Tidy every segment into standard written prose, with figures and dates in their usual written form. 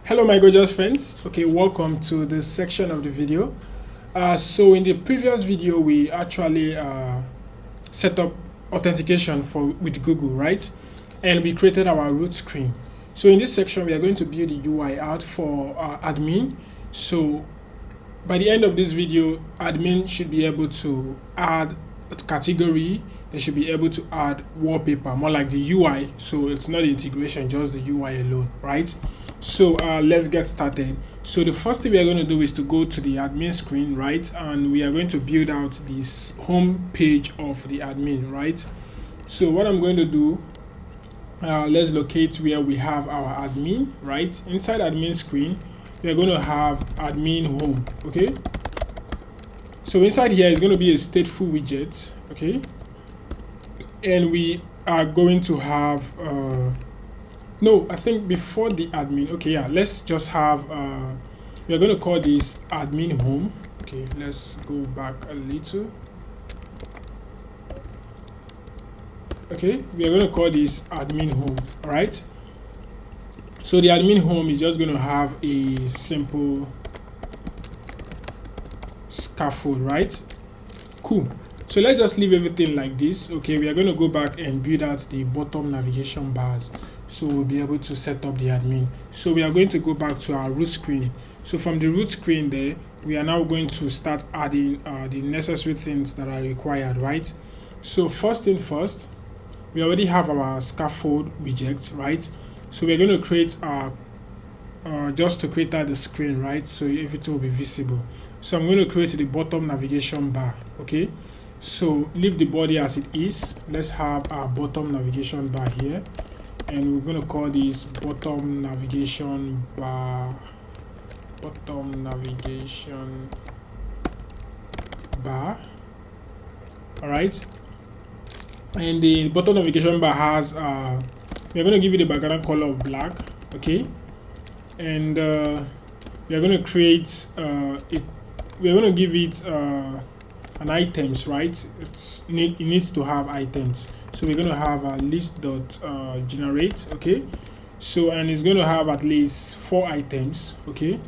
Hello my gorgeous friends. Okay, welcome to this section of the video. So in the previous video we actually set up authentication with Google, right? And we created our root screen. So in this section we are going to build the UI out for admin. So by the end of this video, admin should be able to add a category. They should be able to add wallpaper, more like the UI. So it's not the integration, just the UI alone, right? So let's get started. So the first thing we are going to do is to go to the admin screen, right? And we are going to build out this home page of the admin, right? So what I'm going to do, let's locate where we have our admin, right? Inside admin screen, we are going to have admin home, okay? So inside here is going to be a stateful widget, okay? And we are going to have no, I think before the admin, okay, yeah, let's just have we are going to call this admin home. Okay, let's go back a little. Okay, we are going to call this admin home. All right, so the admin home is just going to have a simple scaffold, right? Cool. So let's just leave everything like this. Okay, we are going to go back and build out the bottom navigation bars, so we'll be able to set up the admin. So we are going to go back to our root screen. So from the root screen there, we are now going to start adding the necessary things that are required, right? So first thing first, we already have our scaffold widget, right? So we're going to create just to create out the screen, right? So if it will be visible. So I'm going to create the bottom navigation bar, okay? So leave the body as it is. Let's have our bottom navigation bar here, and we're going to call this bottom navigation bar. Bottom navigation bar. All right. And the bottom navigation bar has we're going to give it a background color of black, okay? And we are going to create it. We're going to give it an items, right? It needs to have items. So we're going to have a list dot generate, okay? So and it's going to have at least 4 items, okay?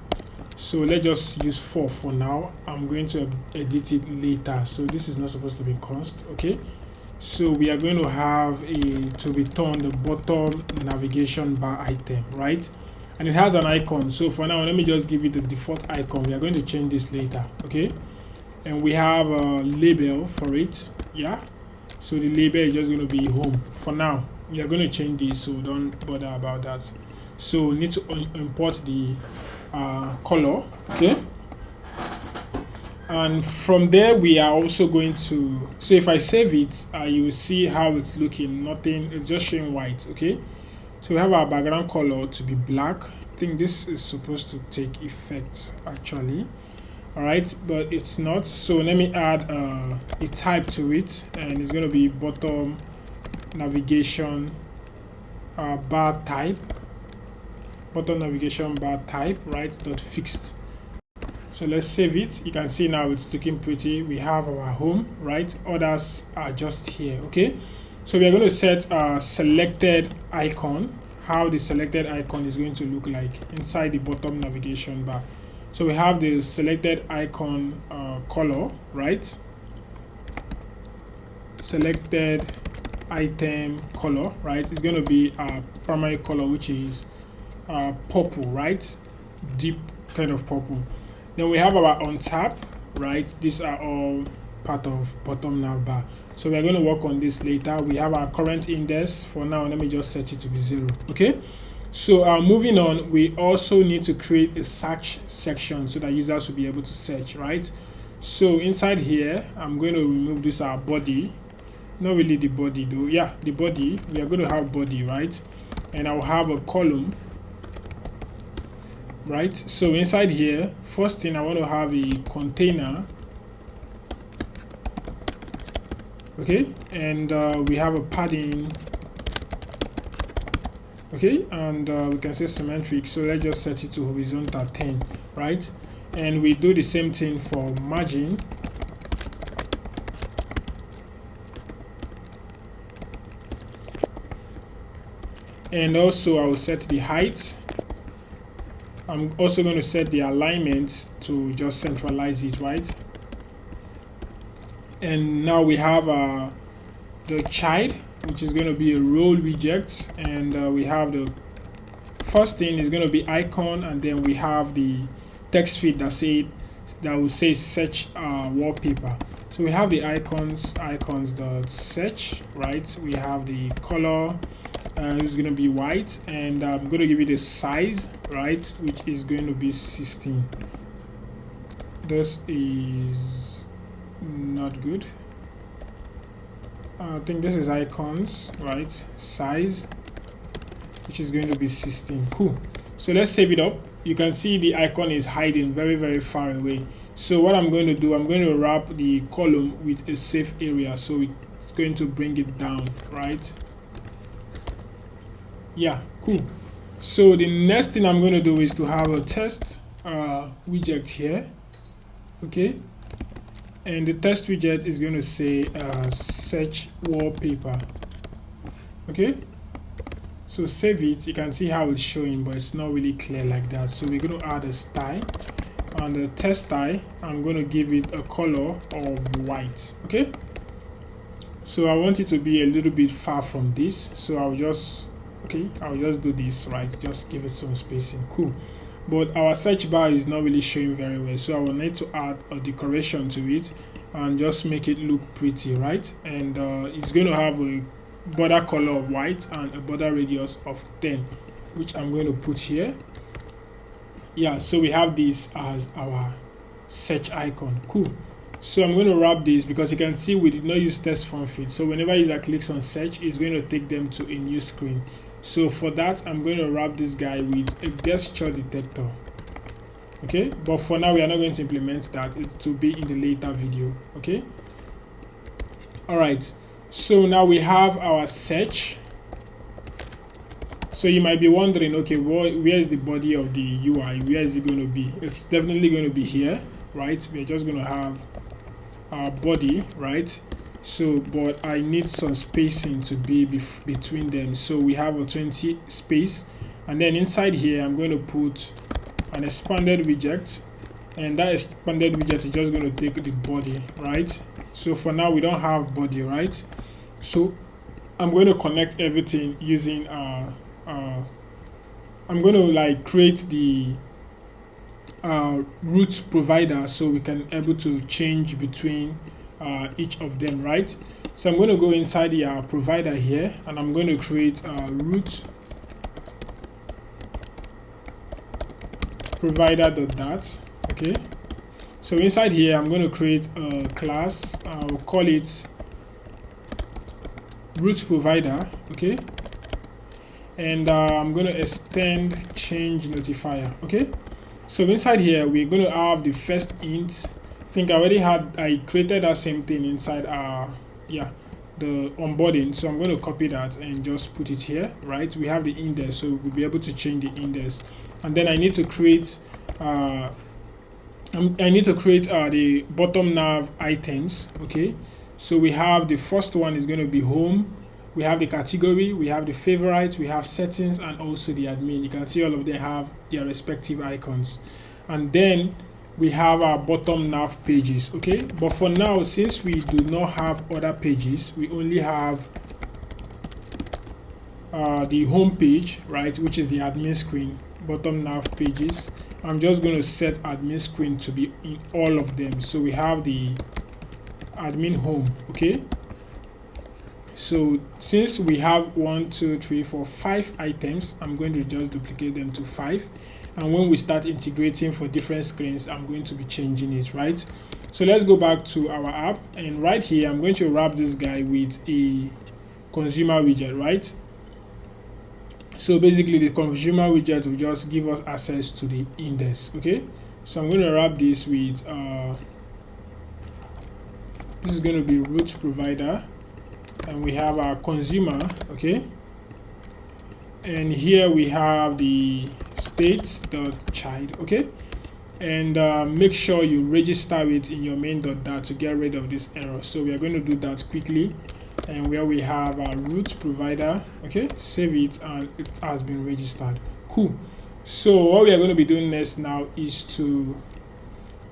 So let's just use 4 for now. I'm going to edit it later, so this is not supposed to be const, okay? So we are going to have to return the bottom navigation bar item, right? And it has an icon. So for now, let me just give it the default icon. We are going to change this later, okay? And we have a label for it, yeah? So the label is just going to be home. For now, we are going to change this, so don't bother about that. So we need to import the color, okay? And from there, we are also going to, so if I save it, you will see how it's looking. Nothing, it's just showing white, okay? So we have our background color to be black. I think this is supposed to take effect actually. All right, but it's not. So let me add a type to it, and it's going to be bottom navigation bar type. Bottom navigation bar type, right? Dot fixed. So let's save it. You can see now it's looking pretty. We have our home, right? Others are just here, okay? So we are going to set a selected icon. How the selected icon is going to look like inside the bottom navigation bar. So we have the selected icon color, right? Selected item color, right? It's going to be a primary color, which is purple, right? Deep kind of purple. Then we have our on tap, right? These are all part of bottom nav bar. So we're going to work on this later. We have our current index. For now, let me just set it to be 0, okay? So moving on, we also need to create a search section so that users will be able to search, right? So inside here, I'm going to remove this body. Not really the body though. Yeah, the body. We are going to have body, right? And I'll have a column, right? So inside here, first thing I want to have a container, okay? And we have a padding, okay? And we can say symmetric, so let's just set it to horizontal 10, right? And we do the same thing for margin. And also I will set the height I'm also going to set the alignment to just centralize it, right? And now we have the child, which is going to be a role widget, and we have the first thing is going to be icon, and then we have the text field that will say search wallpaper. So we have the icons dot search, right? We have the color, it's going to be white, and I'm going to give it a size, right, which is going to be 16. This is not good. I think this is icons, right? Size, which is going to be 16. Cool. So let's save it up. You can see the icon is hiding very, very far away. So what I'm going to do, I'm going to wrap the column with a safe area, so it's going to bring it down, right? Yeah, cool. So the next thing I'm going to do is to have a test widget here, okay? And the test widget is going to say search wallpaper, okay? So save it. You can see how it's showing, but it's not really clear like that. So we're going to add a style. On the test style, I'm going to give it a color of white, okay? So I want it to be a little bit far from this, so I'll just do this, right? Just give it some spacing. Cool. But our search bar is not really showing very well, so I will need to add a decoration to it and just make it look pretty, right? And it's going to have a border color of white and a border radius of 10, which I'm going to put here. Yeah, so we have this as our search icon. Cool. So I'm going to wrap this because you can see we did not use test form field. So whenever user clicks on search, it's going to take them to a new screen. So for that, I'm going to wrap this guy with a gesture detector. Okay, but for now we are not going to implement that. It will be in the later video. Okay. All right. So now we have our search. So you might be wondering, okay, where is the body of the UI? Where is it going to be? It's definitely going to be here, right? We're just going to have our body, right? So, but I need some spacing to be between them. So we have a 20 space, and then inside here, I'm going to put an expanded widget, and that expanded widget is just going to take the body, right? So for now, we don't have body, right? So I'm going to connect everything using I'm going to like create the root provider so we can able to change between each of them, right? So I'm going to go inside the provider here, and I'm going to create root provider.dat. Okay, so inside here I'm going to create a class. I'll call it root provider. Okay, and I'm going to extend change notifier. Okay, so inside here we're going to have the first int. I think I created that same thing inside the onboarding, so I'm going to copy that and just put it here, right? We have the index, so we'll be able to change the index, and then I need to create the bottom nav items. Okay, so we have the first one is going to be home, we have the category, we have the favorite, we have settings, and also the admin. You can see all of them have their respective icons, and then we have our bottom nav pages. Okay, but for now, since we do not have other pages, we only have the home page, right, which is the admin screen. Bottom nav pages, I'm just going to set admin screen to be in all of them. So we have the admin home. Okay, so since we have 1, 2, 3, 4, 5 items, I'm going to just duplicate them to 5. And when we start integrating for different screens, I'm going to be changing it, right? So let's go back to our app, and right here I'm going to wrap this guy with a consumer widget, right? So basically the consumer widget will just give us access to the index. Okay, so I'm going to wrap this with this is going to be root provider, and we have our consumer. Okay, and here we have the state.child. Okay, and make sure you register it in your main.dat to get rid of this error. So we are going to do that quickly, and where we have our root provider. Okay, save it, and it has been registered. Cool. So what we are going to be doing next now is to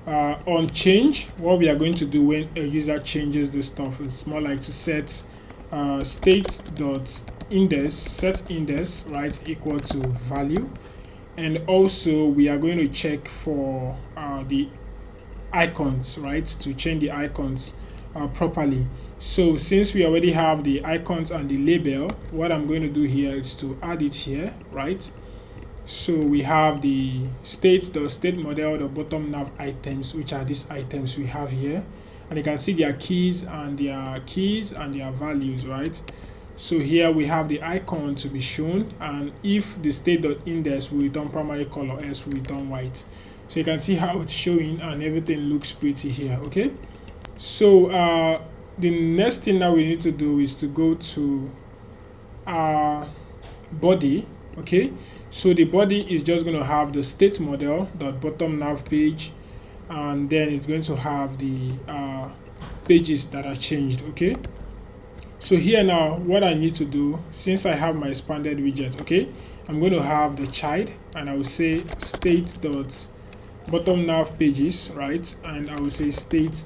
on change. What we are going to do when a user changes this stuff is more like to set state dot index, set index, right, equal to value. And also we are going to check for the icons, right, to change the icons properly. So since we already have the icons and the label, what I'm going to do here is to add it here, right? So we have the state model, the bottom nav items, which are these items we have here, and you can see their keys and their values, right? So here we have the icon to be shown, and if the state.index will return primary color, else will return white. So you can see how it's showing and everything looks pretty here. Okay, so the next thing that we need to do is to go to our body. Okay, so the body is just going to have the state model, the bottom nav page, and then it's going to have the pages that are changed. Okay, so here now what I need to do, since I have my expanded widget, okay, I'm going to have the child, and I will say state dot bottom nav pages, right, and I will say state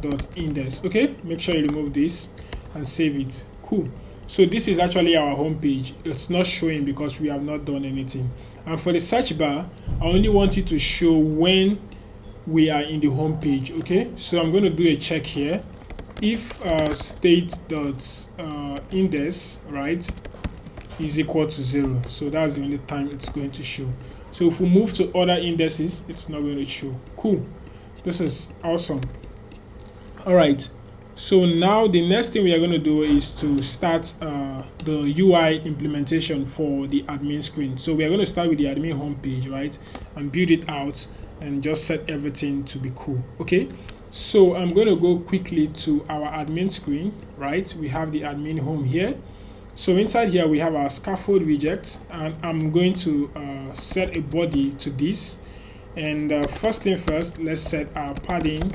dot index. Okay, make sure you remove this and save it. Cool. So this is actually our home page. It's not showing because we have not done anything. And for the search bar, I only want it to show when we are in the home page. Okay, so I'm going to do a check here. If state dot index, right, is equal to 0, so that's the only time it's going to show. So if we move to other indexes, it's not going to show. Cool, this is awesome. All right, so now the next thing we are going to do is to start the UI implementation for the admin screen. So we are going to start with the admin home page, right, and build it out and just set everything to be cool. Okay, so I'm going to go quickly to our admin screen, right? We have the admin home here. So inside here we have our scaffold widget, and I'm going to set a body to this. And first thing first, let's set our padding.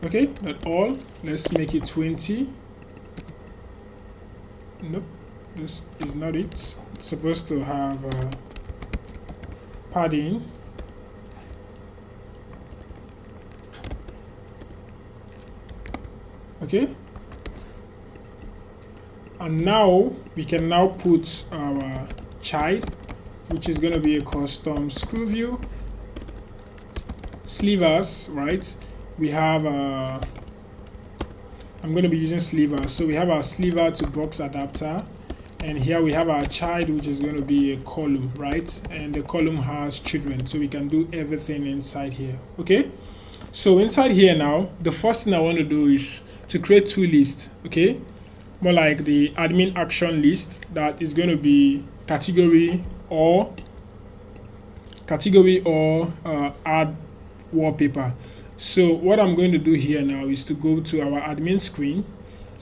Okay, that's all. Let's make it 20. Nope, this is not it. It's supposed to have padding. Okay, and now we can now put our child, which is going to be a custom screw view, slivers, right? We have I'm going to be using slivers, so we have our sliver to box adapter, and here we have our child, which is going to be a column, right? And the column has children, so we can do everything inside here. Okay, so inside here now, the first thing I want to do is to create two lists. Okay, more like the admin action list that is going to be category or add wallpaper. So what I'm going to do here now is to go to our admin screen.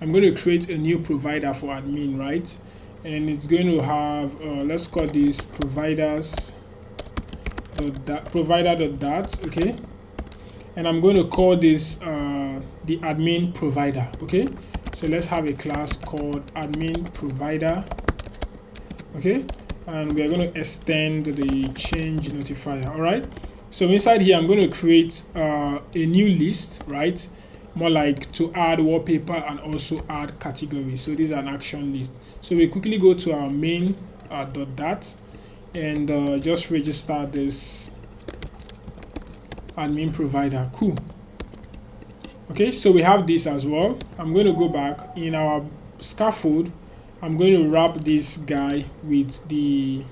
I'm going to create a new provider for admin, right? And it's going to have let's call this provider.dat. Okay, and I'm going to call this the admin provider. Okay, so let's have a class called admin provider. Okay, and we are going to extend the change notifier. All right, so inside here I'm going to create a new list, right, more like to add wallpaper and also add categories. So this is an action list. So we quickly go to our main .dat and just register this admin provider. Cool. Okay, so we have this as well. I'm going to go back in our scaffold. I'm going to wrap this guy with the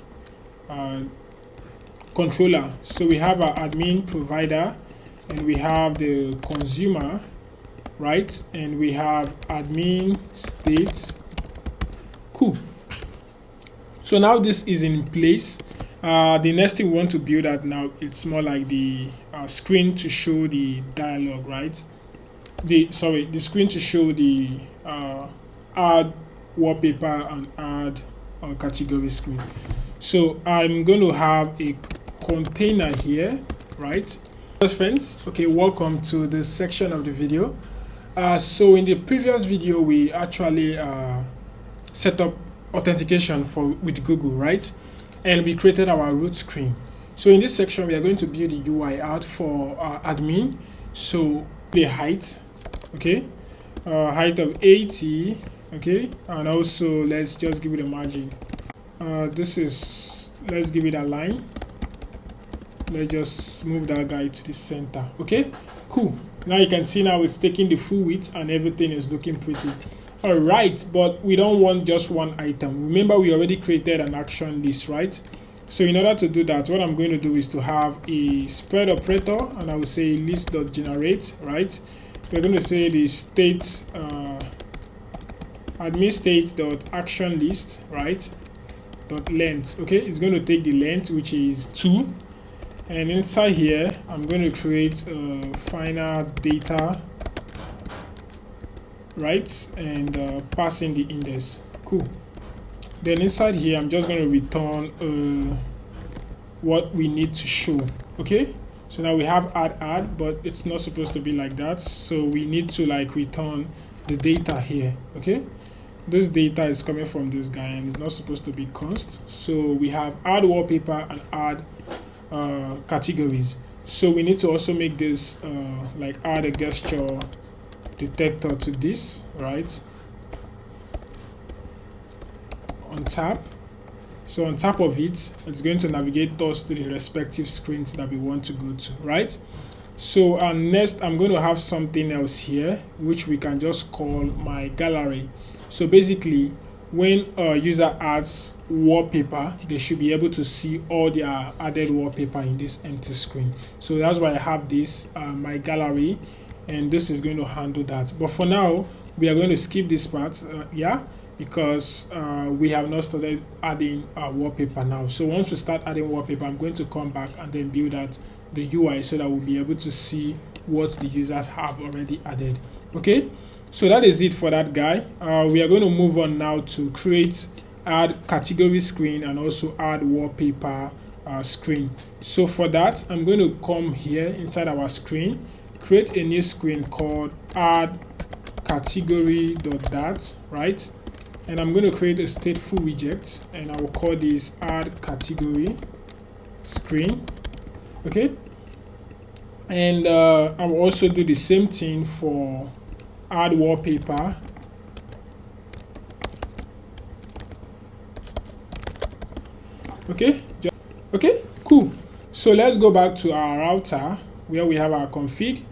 controller. So we have our admin provider, and we have the consumer, right, and we have admin state. Cool. So now this is in place. The next thing we want to build out now, it's more like the screen to show the dialogue, right? The screen to show the add wallpaper and add category screen. So I'm going to have a container here, right? Yes, friends, okay, welcome to this section of the video. So in the previous video we actually set up authentication with Google, right? And we created our root screen. So in this section, we are going to build the UI out for admin. So the height, okay, height of 80, okay, and also let's just give it a margin. Let's give it a line. Let's just move that guy to the center. Okay, cool. Now you can see now it's taking the full width and everything is looking pretty. All right, but we don't want just one item. Remember, we already created an action list, right? So in order to do that, what I'm going to do is to have a spread operator, and I will say list.generate, right? We're going to say the state admin state.action list, right? Dot length. Okay, it's going to take the length, which is 2. And inside here, I'm going to create final data, right? And pass in the index. Cool. Then inside here, I'm just going to return what we need to show. Okay. So now we have add, but it's not supposed to be like that. So we need to like return the data here. Okay. This data is coming from this guy and it's not supposed to be const. So we have add wallpaper and add categories. So we need to also make this like add a gesture detector to this, right? On tap. So on top of it, it's going to navigate us to the respective screens that we want to go to, right? So next, I'm going to have something else here, which we can just call my gallery. So basically, when a user adds wallpaper, they should be able to see all their added wallpaper in this empty screen. So that's why I have this, my gallery, and this is going to handle that. But for now, we are going to skip this part, because we have not started adding wallpaper now. So once we start adding wallpaper, I'm going to come back and then build out the UI so that we'll be able to see what the users have already added. Okay, so that is it for that guy. We are going to move on now to add category screen and also add wallpaper screen. So for that, I'm going to come here inside our screen, create a new screen called add category.dat, right? And I'm going to create a stateful widget, and I will call this add category screen. Okay, and I will also do the same thing for add wallpaper. Okay, cool. So let's go back to our router where we have our config,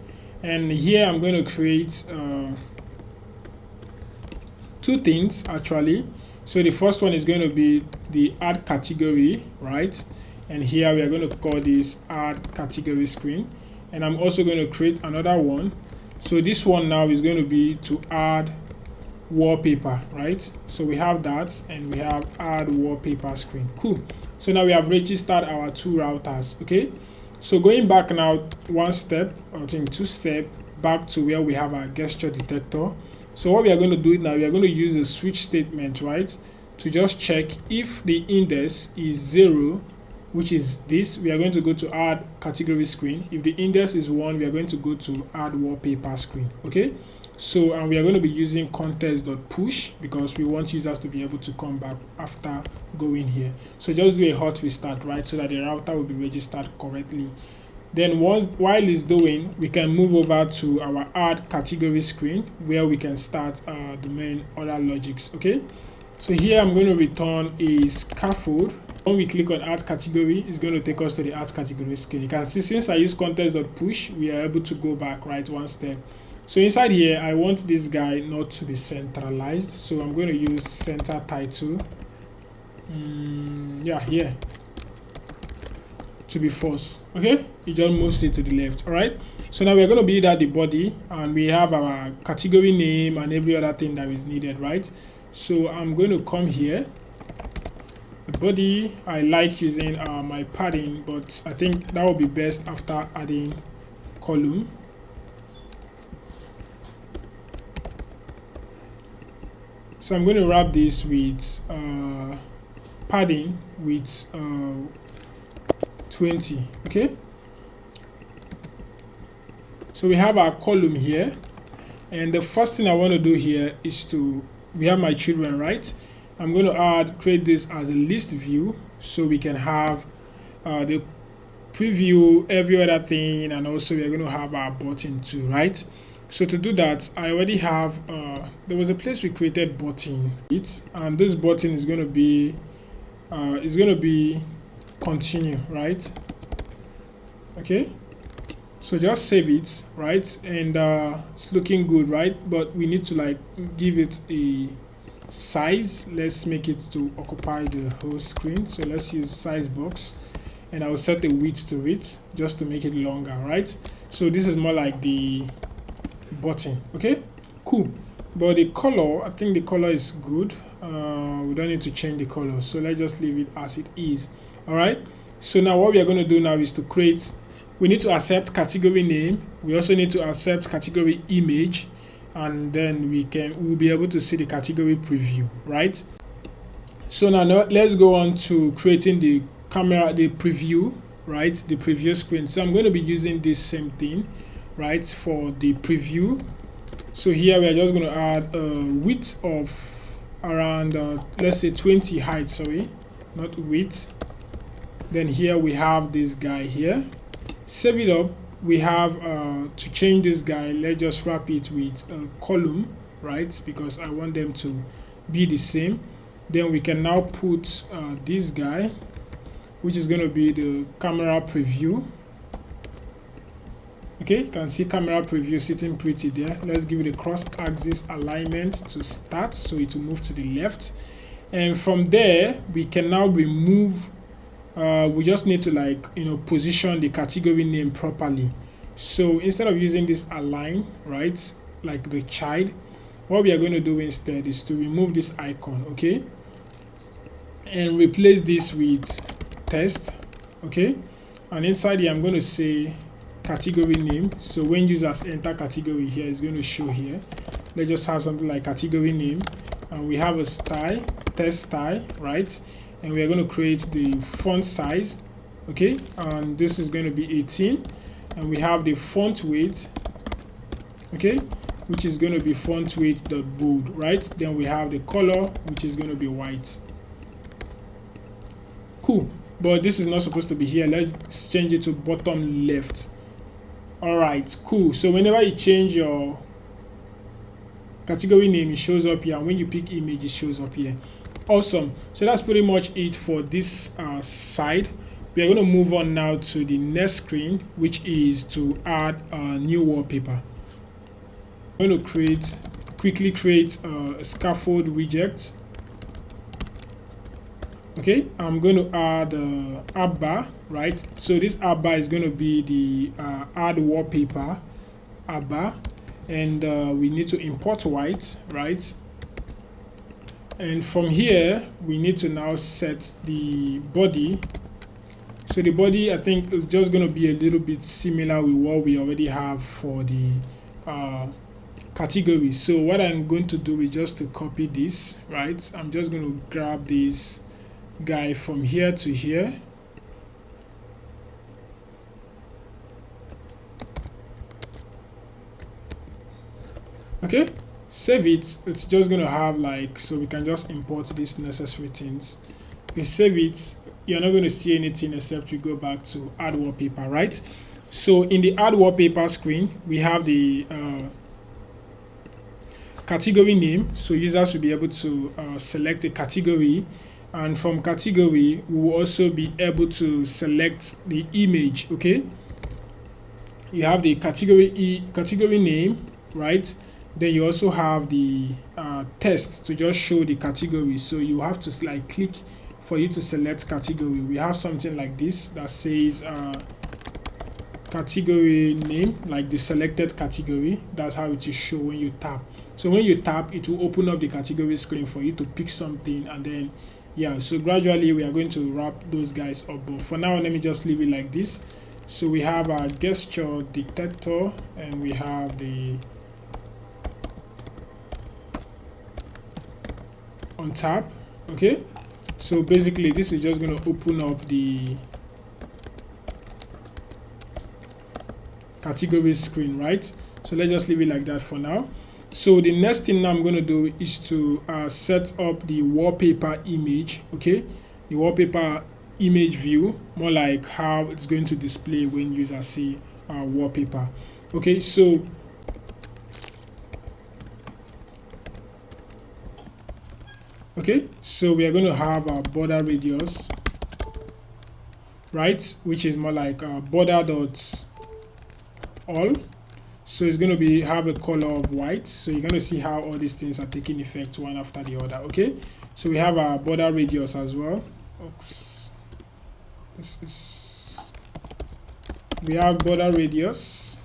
and here I'm going to create two things actually. So the first one is going to be the add category, right? And here we are going to call this add category screen, and I'm also going to create another one. So this one now is going to be to add wallpaper, right? So we have that, and we have add wallpaper screen. Cool. So now we have registered our two routers. Okay, so going back now one step, I think 2 steps back to where we have our gesture detector. So what we are going to do now, we are going to use a switch statement, right, to just check if the index is 0, which is this. We are going to go to add category screen. If the index is 1, we are going to go to add wallpaper screen. Okay, so and we are going to be using context.push because we want users to be able to come back after going here. So just do a hot restart, right, so that the router will be registered correctly. Then while it's doing, we can move over to our add category screen where we can start the main other logics. Okay, so here I'm going to return a scaffold. When we click on add category, it's going to take us to the add category screen. You can see since I use context.push, we are able to go back right one step. So inside here, I want this guy not to be centralized, so I'm going to use center title. Here to be false. Okay, it just moves it to the left. All right, so now we're going to build out the body, and we have our category name and every other thing that is needed, right? So I'm going to come here. The body, I like using my padding, but I think that will be best after adding column. So I'm going to wrap this with padding with 20. Okay, so we have our column here, and the first thing I want to do here is we have my children, right? I'm going to create this as a list view, so we can have the preview, every other thing, and also we're going to have our button too, right? So to do that, I already have there was a place we created button, and this button is going to be continue, right? Okay, so just save it, right? And it's looking good, right? But we need to like give it a size. Let's make it to occupy the whole screen. So let's use size box, and I will set the width to it just to make it longer, right? So this is more like the button. Okay, cool. But the color, I think the color is good. We don't need to change the color, so let's just leave it as it is. All right, so now what we are going to do now is to create, we need to accept category name, we also need to accept category image, and then we'll be able to see the category preview, right? So now let's go on to creating the camera, the preview, right? The preview screen. So I'm going to be using this same thing, right, for the preview. So here we are just going to add a width of around let's say 20 height, sorry, not width. Then here we have this guy here. Save it up. We have to change this guy, let's just wrap it with a column, right, because I want them to be the same. Then we can now put this guy, which is going to be the camera preview. Okay, you can see camera preview sitting pretty there. Let's give it a cross axis alignment to start, so it will move to the left. And from there we can now remove, we just need to like, you know, position the category name properly. So instead of using this align, right, like the child, what we are going to do instead is to remove this icon, okay, and replace this with test. Okay, and inside here I'm going to say category name. So when users enter category here, it's going to show here. Let's just have something like category name, and we have a style, test style, right? And we are going to create the font size, okay, and this is going to be 18, and we have the font weight, okay, which is going to be font weight bold, right? Then we have the color, which is going to be white. Cool, but this is not supposed to be here. Let's change it to bottom left. All right, cool. So whenever you change your category name, it shows up here. When you pick image, it shows up here. Awesome. So that's pretty much it for this side. We are going to move on now to the next screen, which is to add a new wallpaper. I'm going to quickly create a scaffold widget. Okay, I'm going to add app bar, right? So this app bar is going to be the add wallpaper app bar, and we need to import white, right? And from here we need to now set the body. So the body, I think, is just going to be a little bit similar with what we already have for the category. So what I'm going to do is just to copy this, right? I'm just going to grab this guy from here to here. Okay, save it. It's just going to have like, so we can just import these necessary things. We save it. You're not going to see anything except you go back to add wallpaper, right? So in the add wallpaper screen, we have the category name. So users will be able to select a category, and from category we will also be able to select the image. Okay, you have the category name, right? Then you also have the text to just show the category. So you have to like click for you to select category. We have something like this that says category name, like the selected category. That's how it is show when you tap. So when you tap, it will open up the category screen for you to pick something, and then yeah, so gradually we are going to wrap those guys up. But for now, let me just leave it like this. So we have our gesture detector, and we have the on tap. Okay, so basically this is just going to open up the category screen, right? So let's just leave it like that for now. So the next thing I'm going to do is to set up the wallpaper image, okay? The wallpaper image view, more like how it's going to display when users see wallpaper. Okay, so we are going to have our border radius, right, which is more like border dot all. So it's going to have a color of white. So you're going to see how all these things are taking effect one after the other. Okay, so we have our border radius as well. Oops, we have border radius,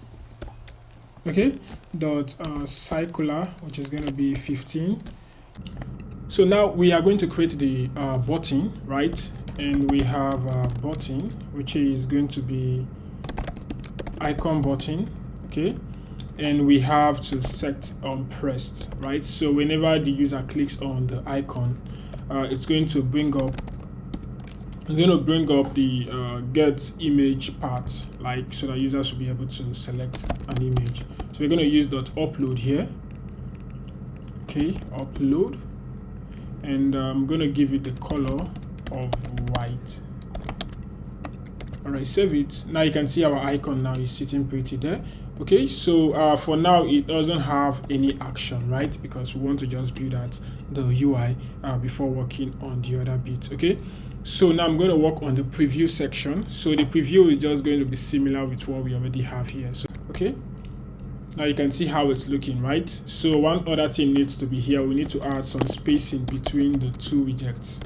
okay, dot circular, which is going to be 15. So now we are going to create the button, right? And we have a button, which is going to be icon button, okay? And we have to set on pressed, right? So whenever the user clicks on the icon, it's going to bring up the get image part, like, so that users will be able to select an image. So we're going to use .upload here, okay, upload, and I'm going to give it the color of white. All right, save it. Now you can see our icon now is sitting pretty there. Okay, so for now it doesn't have any action, right? Because we want to just build out the UI before working on the other bit. Okay, so now I'm going to work on the preview section. So the preview is just going to be similar with what we already have here. So okay, now you can see how it's looking, right? So one other thing needs to be here. We need to add some spacing between the two widgets,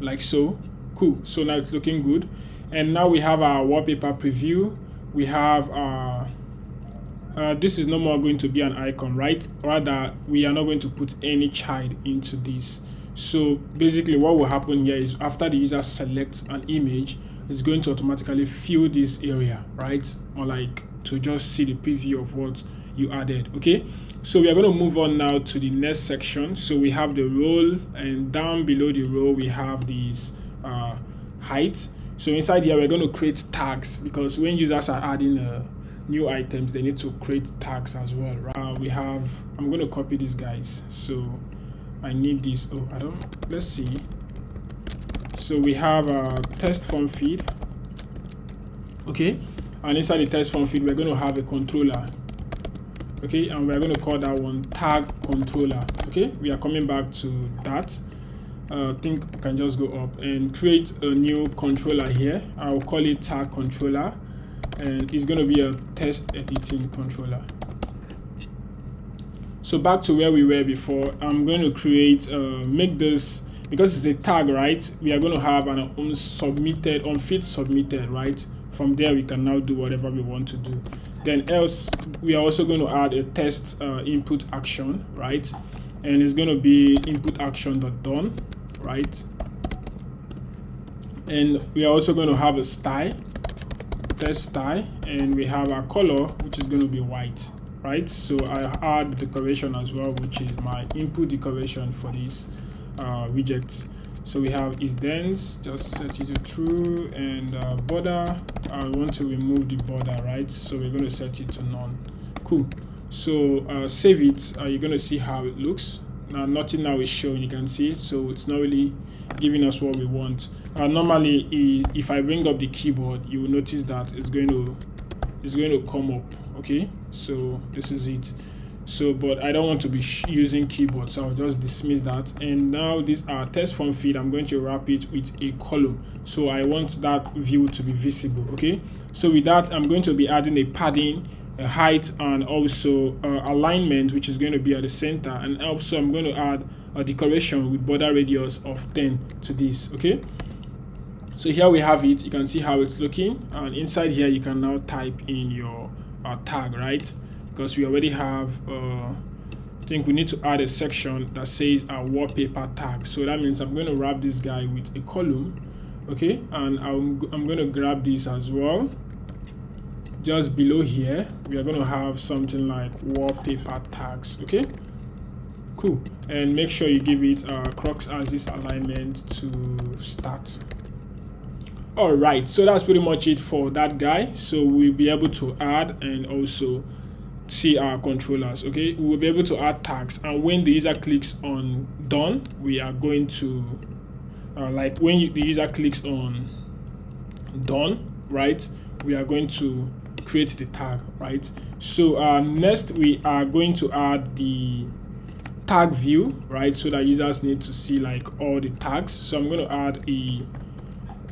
like so. Cool, so now it's looking good. And now we have our wallpaper preview. We have this is no more going to be an icon, right? Rather, we are not going to put any child into this. So basically what will happen here is after the user selects an image, it's going to automatically fill this area, right? Or like to just see the preview of what you added. Okay, so we are going to move on now to the next section. So we have the role, and down below the role we have these height. So inside here we're going to create tags, because when users are adding new items, they need to create tags as well, right? I'm going to copy these guys, so I need this. Let's see. So we have a test form feed, okay, and inside the test form feed we're going to have a controller, okay, and we're going to call that one tag controller. Okay, we are coming back to that. I think I can just go up and create a new controller here. I'll call it tag controller, and it's going to be a test editing controller. So back to where we were before, I'm going to create make this, because it's a tag, right? We are going to have an on feed submitted, right? From there we can now do whatever we want to do. Then else we are also going to add a test input action, right? And it's going to be input action.done, right? And we are also going to have a style, test style, and we have our color, which is going to be white, right? So I add decoration as well, which is my input decoration for this widget. So we have is dense, just set it to true, and border, I want to remove the border, right? So we're going to set it to none. Cool. So save it. You're going to see how it looks. Now nothing now is showing, you can see it, so it's not really giving us what we want. Normally if I bring up the keyboard, you will notice that it's going to come up. Okay, so this is it. So but I don't want to be using keyboard, so I'll just dismiss that. And now this test form feed, I'm going to wrap it with a column, so I want that view to be visible. Okay, so with that I'm going to be adding a padding, a height, and also alignment, which is going to be at the center, and also I'm going to add a decoration with border radius of 10 to this. Okay, so here we have it. You can see how it's looking, and inside here you can now type in your tag, right? Because we already have I think we need to add a section that says our wallpaper tag. So that means I'm going to wrap this guy with a column. Okay, and I'm going to grab this as well. Just below here we are going to have something like wallpaper tags. Okay, cool. And make sure you give it crux axis alignment to start. All right, so that's pretty much it for that guy. So we'll be able to add and also see our controllers. Okay, we will be able to add tags, and when the user clicks on done, we are going to like when the user clicks on done, right, we are going to create the tag, right? So next we are going to add the tag view, right, so that users need to see like all the tags. So I'm going to add a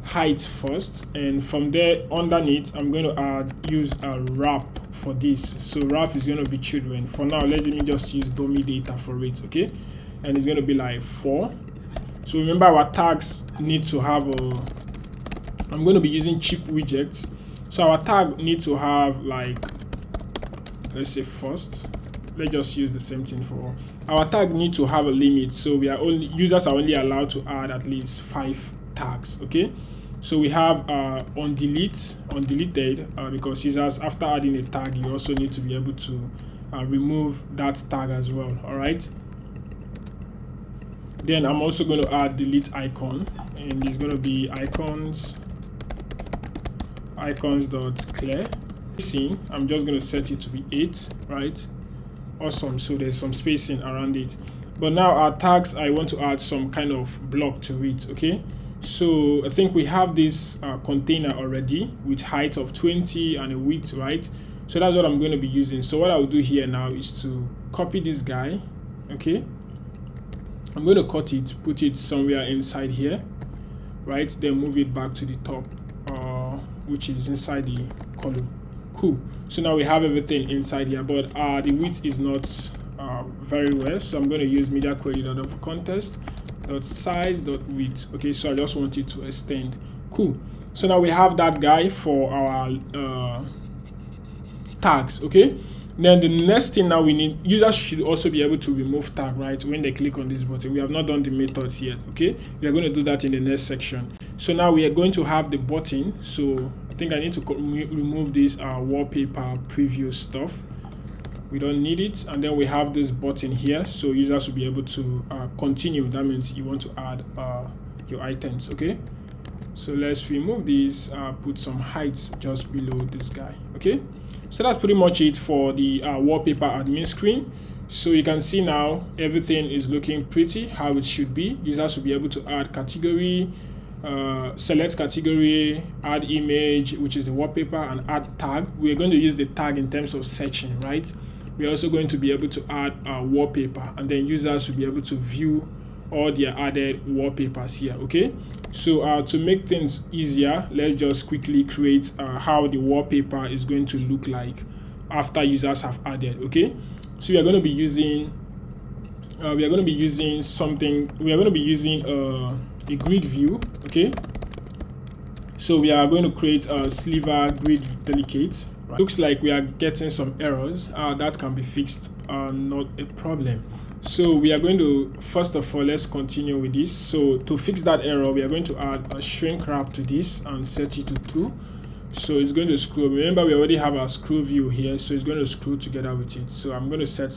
height first, and from there underneath I'm going to use a wrap for this. So wrap is going to be children. For now, let me just use dummy data for it. Okay, and it's going to be like 4. So remember, our tags need to have I'm going to be using cheap widgets, so our tag needs to have like, let's say first, let's just use the same thing for all. Our tag need to have a limit, so users are only allowed to add at least 5 tags. Okay, so we have on deleted, because users, after adding a tag, you also need to be able to remove that tag as well. All right, then I'm also going to add delete icon, and it's going to be icons.clear. I'm just going to set it to be 8, right? Awesome. So there's some spacing around it, but now our tags, I want to add some kind of block to it. Okay, so I think we have this container already with height of 20 and a width, right? So that's what I'm going to be using. So what I'll do here now is to copy this guy. Okay, I'm going to cut it, put it somewhere inside here, right? Then move it back to the top, which is inside the column. Cool. So now we have everything inside here, but the width is not very well. So I'm going to use media query.context.size.width. Okay, so I just want it to extend. Cool. So now we have that guy for our tags. Okay, then the next thing now we need, users should also be able to remove tag, right, when they click on this button. We have not done the methods yet. Okay, we are going to do that in the next section. So now we are going to have the button. So I think I need to remove this wallpaper preview stuff. We don't need it. And then we have this button here, so users will be able to continue. That means you want to add your items. Okay, so let's remove this, put some height just below this guy. Okay, so that's pretty much it for the wallpaper admin screen. So you can see now everything is looking pretty how it should be. Users will be able to add category, select category, add image, which is the wallpaper, and add tag. We're going to use the tag in terms of searching, right? We're also going to be able to add wallpaper, and then users will be able to view all their added wallpapers here. Okay, so to make things easier, let's just quickly create how the wallpaper is going to look like after users have added. Okay, so we are going to be using a grid view. Okay, so we are going to create a sliver grid delegate. Right? Looks like we are getting some errors that can be fixed, not a problem. So we are going to, first of all, let's continue with this. So to fix that error, we are going to add a shrink wrap to this and set it to true. So it's going to scroll. Remember, we already have our scroll view here, so it's going to scroll together with it. So I'm going to set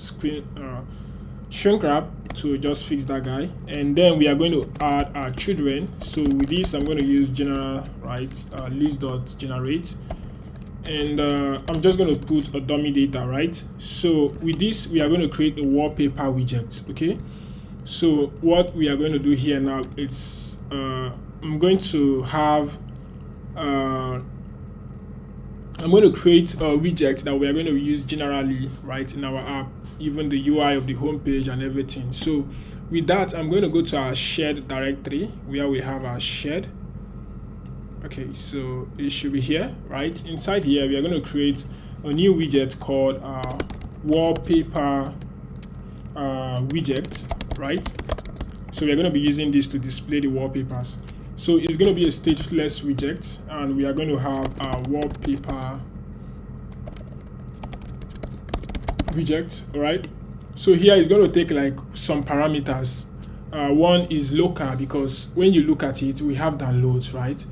shrink wrap to just fix that guy, and then we are going to add our children. So with this, I'm going to use general, right, list.generate, and I'm just going to put a dummy data, right? So with this, we are going to create a wallpaper widget. Okay, so what we are going to do here now, it's I'm going to have I'm going to create a widget that we are going to use generally, right, in our app, even the UI of the home page and everything. So with that, I'm going to go to our shared directory where we have our shared. Okay, so it should be here, right? Inside here, we are going to create a new widget called wallpaper widget, right? So we're going to be using this to display the wallpapers. So it's going to be a stateless widget, and we are going to have a wallpaper widget. All right, so here it's going to take like some parameters. One is local, because when you look at it, we have downloads, right?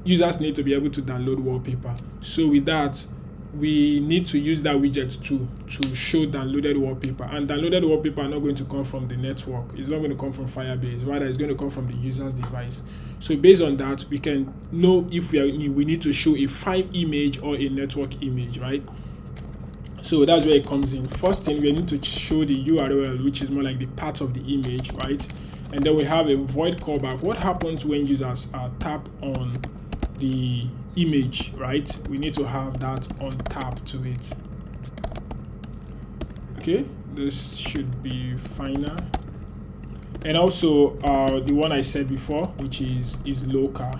Users need to be able to download wallpaper. So with that, we need to use that widget to show downloaded wallpaper, and downloaded wallpaper are not going to come from the network. It's not going to come from Firebase, rather it's going to come from the user's device. So based on that, we can know if we need to show a file image or a network image, right? So that's where it comes in. First thing, we need to show the URL, which is more like the part of the image, right? And then we have a void callback. What happens when users tap on the image, right? We need to have that on tap to it. Okay, this should be finer. And also the one I said before, which is local,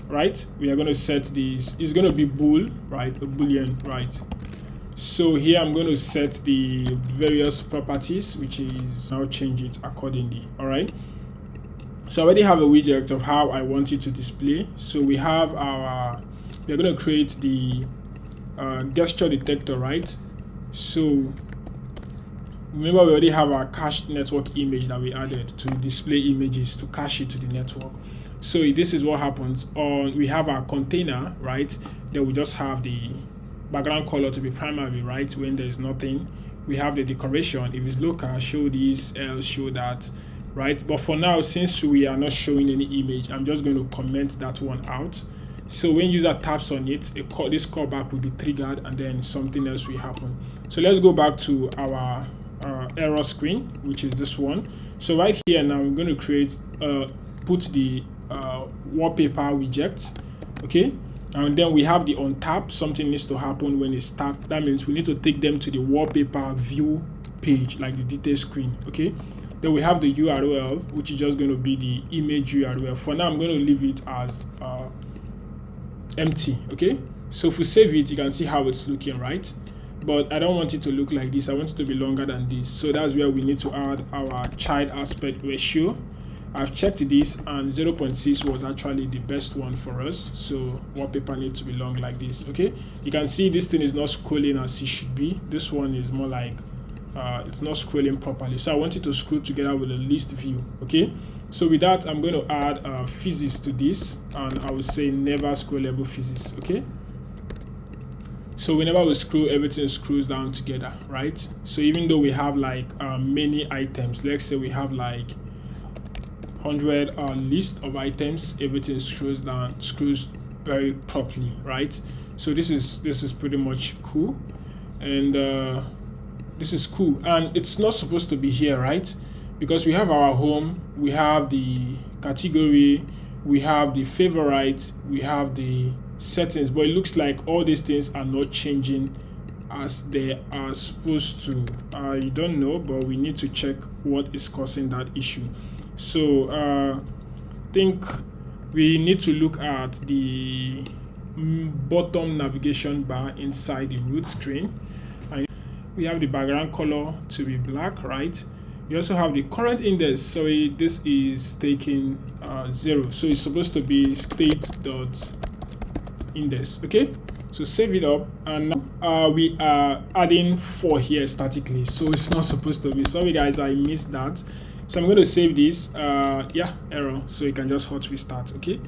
right? We are going to set this, it's going to be bool, right? A boolean, right? So here I'm going to set the various properties, which is now change it accordingly. All right, so I already have a widget of how I want it to display. So we have we're going to create the gesture detector, right? So remember, we already have our cached network image that we added to display images to cache it to the network. So this is what happens on, we have our container, right? Then we just have the background color to be primary, right? When there's nothing, we have the decoration. If it's local, show this, else show that, right? But for now, since we are not showing any image, I'm just going to comment that one out. So when user taps on it, this callback will be triggered, and then something else will happen. So let's go back to our error screen, which is this one. So right here now, we're going to create put the wallpaper widget, okay? And then we have the on tap. Something needs to happen when it's tapped. That means we need to take them to the wallpaper view page, like the detail screen, okay? Then we have the URL, which is just going to be the image URL. For now, I'm going to leave it as empty, okay? So if we save it, you can see how it's looking, right? But I don't want it to look like this. I want it to be longer than this. So that's where we need to add our child aspect ratio. I've checked this, and 0.6 was actually the best one for us. So wallpaper needs to be long like this, okay? You can see this thing is not scrolling as it should be. This one is more like it's not scrolling properly. So I want it to scroll together with a list view, okay? So with that, I'm going to add physics to this, and I will say never scrollable physics, okay? So whenever we scroll, everything scrolls down together, right? So even though we have like many items, let's say we have like 100 list of items, everything scrolls down, screws very properly, right? So this is pretty much cool, and this is cool, and it's not supposed to be here, right? Because we have our home, we have the category, we have the favorite, we have the settings, but it looks like all these things are not changing as they are supposed to. You don't know, but we need to check what is causing that issue. So I think we need to look at the bottom navigation bar inside the root screen, and we have the background color to be black, right? We also have the current index. So this is taking 0, so it's supposed to be state.index, okay? So save it up, and now we are adding 4 here statically, so it's not supposed to be. Sorry guys, I missed that. So I'm going to save this. Yeah, error, so you can just hot restart, okay?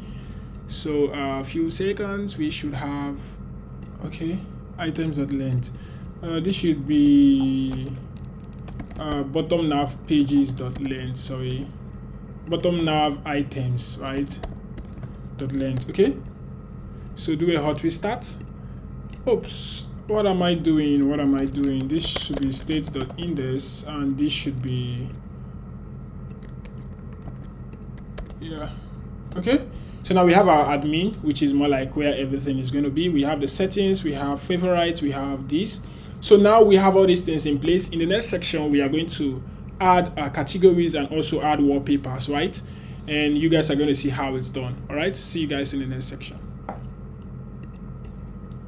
So a few seconds, we should have, okay, items.length. This should be bottom nav pages.length, sorry, bottom nav items, right, .length, okay? So do a hot restart. Oops, what am I doing? This should be state.index, and this should be, yeah, okay? So now we have our admin, which is more like where everything is going to be. We have the settings, we have favorites, we have this. So now we have all these things in place. In the next section, we are going to add categories and also add wallpapers, right? And you guys are going to see how it's done. All right, see you guys in the next section.